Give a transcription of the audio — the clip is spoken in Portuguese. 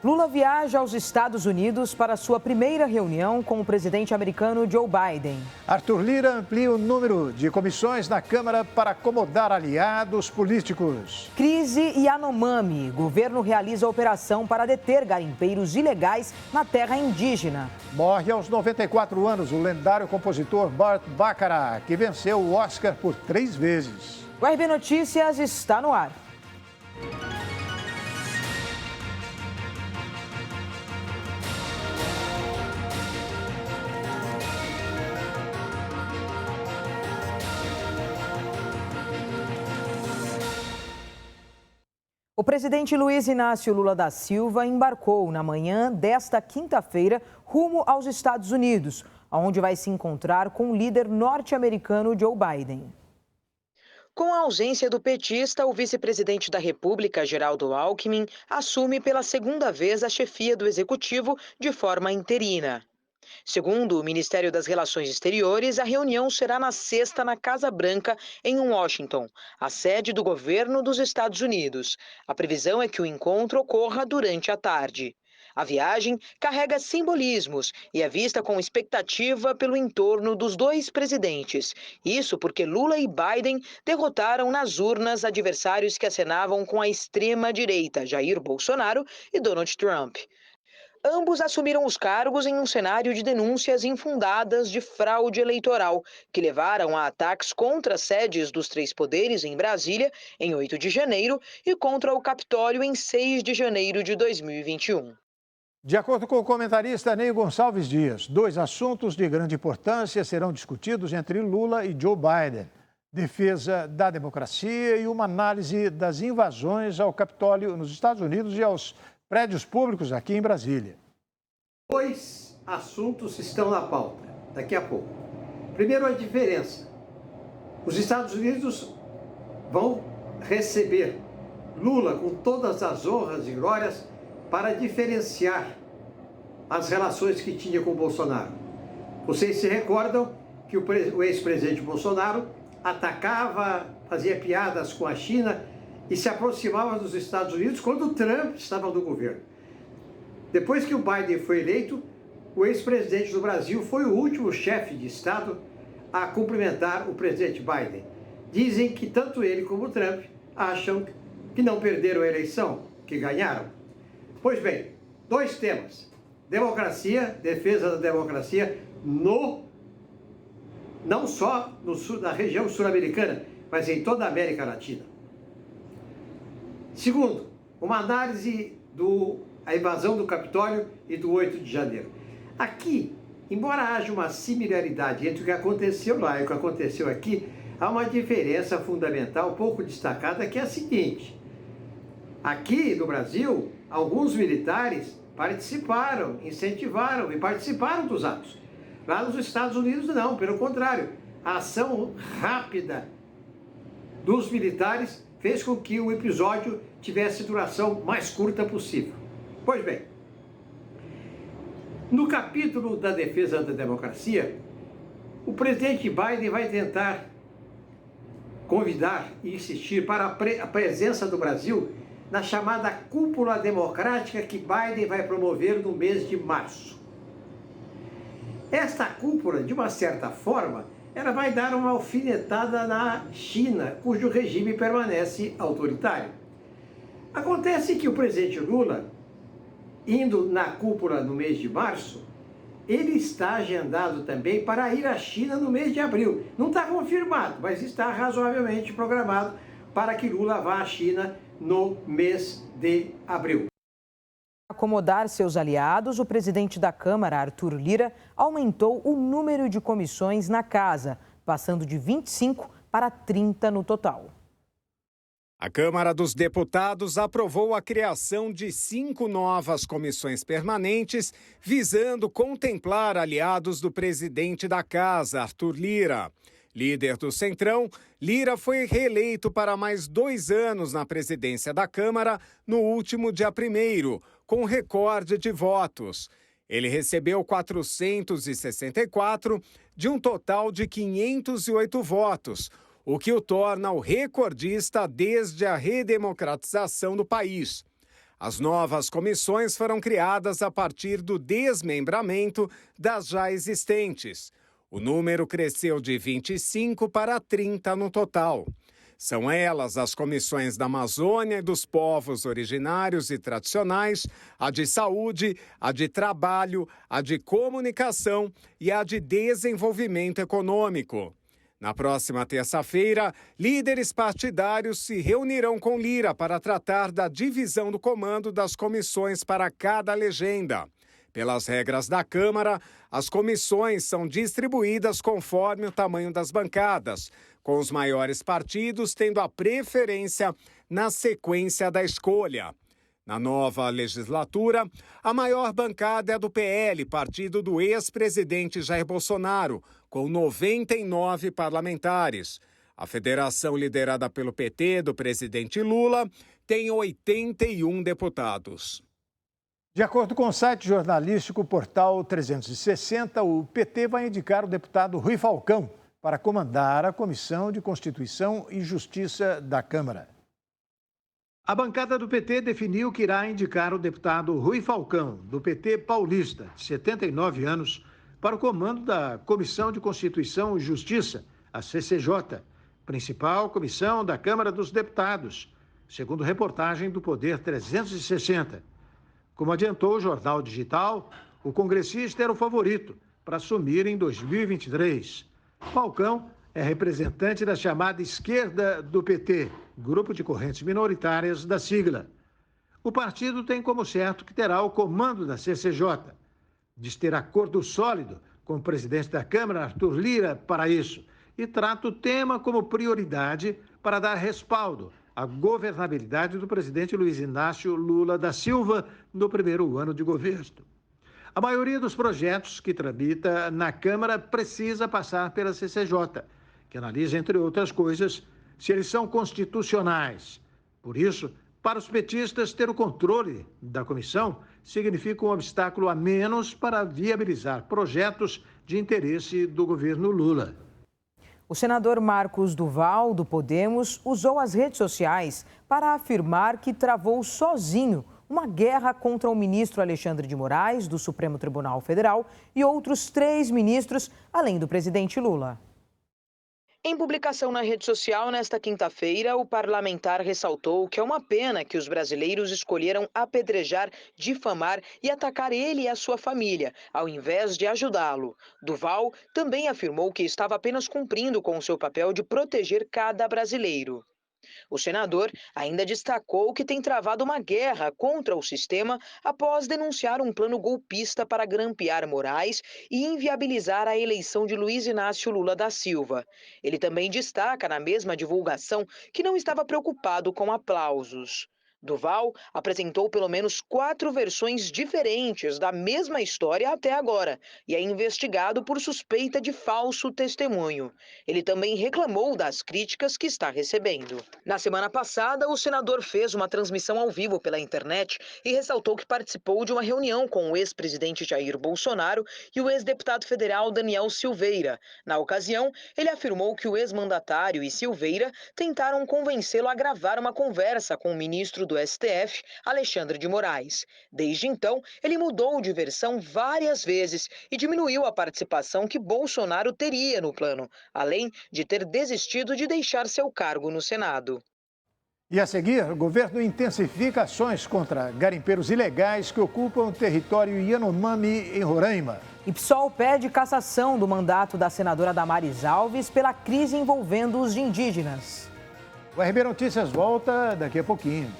Lula viaja aos Estados Unidos para sua primeira reunião com o presidente americano Joe Biden. Arthur Lira amplia o número de comissões na Câmara para acomodar aliados políticos. Crise Yanomami. Governo realiza operação para deter garimpeiros ilegais na terra indígena. Morre aos 94 anos o lendário compositor Burt Bacharach, que venceu o Oscar por 3 vezes. O RB Notícias está no ar. O presidente Luiz Inácio Lula da Silva embarcou na manhã desta quinta-feira rumo aos Estados Unidos, onde vai se encontrar com o líder norte-americano Joe Biden. Com a ausência do petista, o vice-presidente da República, Geraldo Alckmin, assume pela segunda vez a chefia do executivo de forma interina. Segundo o Ministério das Relações Exteriores, a reunião será na sexta na Casa Branca, em Washington, a sede do governo dos Estados Unidos. A previsão é que o encontro ocorra durante a tarde. A viagem carrega simbolismos e é vista com expectativa pelo entorno dos dois presidentes. Isso porque Lula e Biden derrotaram nas urnas adversários que acenavam com a extrema-direita, Jair Bolsonaro e Donald Trump. Ambos assumiram os cargos em um cenário de denúncias infundadas de fraude eleitoral, que levaram a ataques contra as sedes dos 3 poderes em Brasília, em 8 de janeiro, e contra o Capitólio em 6 de janeiro de 2021. De acordo com o comentarista Ney Gonçalves Dias, 2 assuntos de grande importância serão discutidos entre Lula e Joe Biden: defesa da democracia e uma análise das invasões ao Capitólio nos Estados Unidos e aos prédios públicos aqui em Brasília. 2 assuntos estão na pauta daqui a pouco. Primeiro, a diferença. Os Estados Unidos vão receber Lula com todas as honras e glórias para diferenciar as relações que tinha com Bolsonaro. Vocês se recordam que o ex-presidente Bolsonaro atacava, fazia piadas com a China e se aproximava dos Estados Unidos quando o Trump estava no governo. Depois que o Biden foi eleito, o ex-presidente do Brasil foi o último chefe de Estado a cumprimentar o presidente Biden. Dizem que tanto ele como o Trump acham que não perderam a eleição, que ganharam. Pois bem, 2 temas: democracia, defesa da democracia, não só na região sul-americana, mas em toda a América Latina. Segundo, uma análise da invasão do Capitólio e do 8 de janeiro. Aqui, embora haja uma similaridade entre o que aconteceu lá e o que aconteceu aqui, há uma diferença fundamental, pouco destacada, que é a seguinte: aqui no Brasil, alguns militares participaram, incentivaram e participaram dos atos. Lá nos Estados Unidos, não, pelo contrário. A ação rápida dos militares fez com que o episódio tivesse duração mais curta possível. Pois bem, no capítulo da defesa da democracia, o presidente Biden vai tentar convidar e insistir para a presença do Brasil na chamada cúpula democrática que Biden vai promover no mês de março. Esta cúpula, de uma certa forma, ela vai dar uma alfinetada na China, cujo regime permanece autoritário. Acontece que o presidente Lula, indo na cúpula no mês de março, ele está agendado também para ir à China no mês de abril. Não está confirmado, mas está razoavelmente programado para que Lula vá à China no mês de abril. Para acomodar seus aliados, o presidente da Câmara, Arthur Lira, aumentou o número de comissões na casa, passando de 25 para 30 no total. A Câmara dos Deputados aprovou a criação de 5 novas comissões permanentes, visando contemplar aliados do presidente da Casa, Arthur Lira. Líder do Centrão, Lira foi reeleito para mais 2 anos na presidência da Câmara no último dia 1º, com recorde de votos. Ele recebeu 464 de um total de 508 votos, o que o torna o recordista desde a redemocratização do país. As novas comissões foram criadas a partir do desmembramento das já existentes. O número cresceu de 25 para 30 no total. São elas as comissões da Amazônia e dos povos originários e tradicionais, a de saúde, a de trabalho, a de comunicação e a de desenvolvimento econômico. Na próxima terça-feira, líderes partidários se reunirão com Lira para tratar da divisão do comando das comissões para cada legenda. Pelas regras da Câmara, as comissões são distribuídas conforme o tamanho das bancadas, com os maiores partidos tendo a preferência na sequência da escolha. Na nova legislatura, a maior bancada é a do PL, partido do ex-presidente Jair Bolsonaro, com 99 parlamentares. A federação liderada pelo PT, do presidente Lula, tem 81 deputados. De acordo com o site jornalístico Portal 360, o PT vai indicar o deputado Rui Falcão para comandar a Comissão de Constituição e Justiça da Câmara. A bancada do PT definiu que irá indicar o deputado Rui Falcão, do PT paulista, de 79 anos, para o comando da Comissão de Constituição e Justiça, a CCJ, principal comissão da Câmara dos Deputados, segundo reportagem do Poder 360. Como adiantou o Jornal Digital, o congressista era o favorito para assumir em 2023. Falcão é representante da chamada esquerda do PT, grupo de correntes minoritárias da sigla. O partido tem como certo que terá o comando da CCJ. Diz ter acordo sólido com o presidente da Câmara, Arthur Lira, para isso, e trata o tema como prioridade para dar respaldo à governabilidade do presidente Luiz Inácio Lula da Silva no primeiro ano de governo. A maioria dos projetos que tramita na Câmara precisa passar pela CCJ, que analisa, entre outras coisas, se eles são constitucionais. Por isso, para os petistas, ter o controle da comissão significa um obstáculo a menos para viabilizar projetos de interesse do governo Lula. O senador Marcos Duval, do Podemos, usou as redes sociais para afirmar que travou sozinho uma guerra contra o ministro Alexandre de Moraes, do Supremo Tribunal Federal, e outros 3 ministros, além do presidente Lula. Em publicação na rede social nesta quinta-feira, o parlamentar ressaltou que é uma pena que os brasileiros escolheram apedrejar, difamar e atacar ele e a sua família, ao invés de ajudá-lo. Duval também afirmou que estava apenas cumprindo com o seu papel de proteger cada brasileiro. O senador ainda destacou que tem travado uma guerra contra o sistema após denunciar um plano golpista para grampear Moraes e inviabilizar a eleição de Luiz Inácio Lula da Silva. Ele também destaca na mesma divulgação que não estava preocupado com aplausos. Duval apresentou pelo menos 4 versões diferentes da mesma história até agora e é investigado por suspeita de falso testemunho. Ele também reclamou das críticas que está recebendo. Na semana passada, o senador fez uma transmissão ao vivo pela internet e ressaltou que participou de uma reunião com o ex-presidente Jair Bolsonaro e o ex-deputado federal Daniel Silveira. Na ocasião, ele afirmou que o ex-mandatário e Silveira tentaram convencê-lo a gravar uma conversa com o ministro do STF, Alexandre de Moraes. Desde então, ele mudou de versão várias vezes e diminuiu a participação que Bolsonaro teria no plano, além de ter desistido de deixar seu cargo no Senado. E a seguir, o governo intensifica ações contra garimpeiros ilegais que ocupam o território Yanomami, em Roraima. E PSOL pede cassação do mandato da senadora Damares Alves pela crise envolvendo os indígenas. O RB Notícias volta daqui a pouquinho.